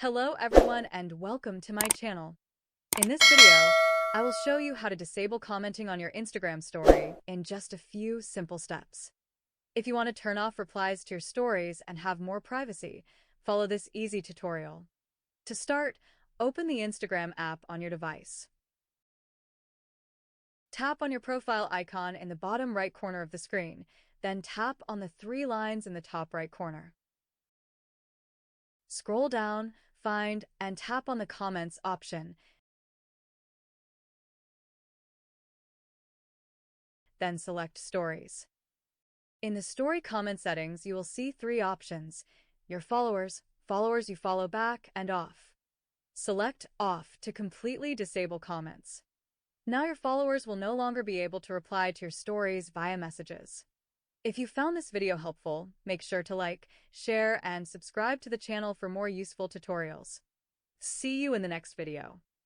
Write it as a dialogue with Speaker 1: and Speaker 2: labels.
Speaker 1: Hello everyone and welcome to my channel. In this video, I will show you how to disable commenting on your Instagram story in just a few simple steps. If you want to turn off replies to your stories and have more privacy, follow this easy tutorial. To start, open the Instagram app on your device. Tap on your profile icon in the bottom right corner of the screen, then tap on the three lines in the top right corner. Scroll down, find, and tap on the Comments option, then select Stories. In the Story comment settings, you will see three options: your followers, followers you follow back, and off. Select Off to completely disable comments. Now your followers will no longer be able to reply to your stories via messages. If you found this video helpful, make sure to like, share, and subscribe to the channel for more useful tutorials. See you in the next video.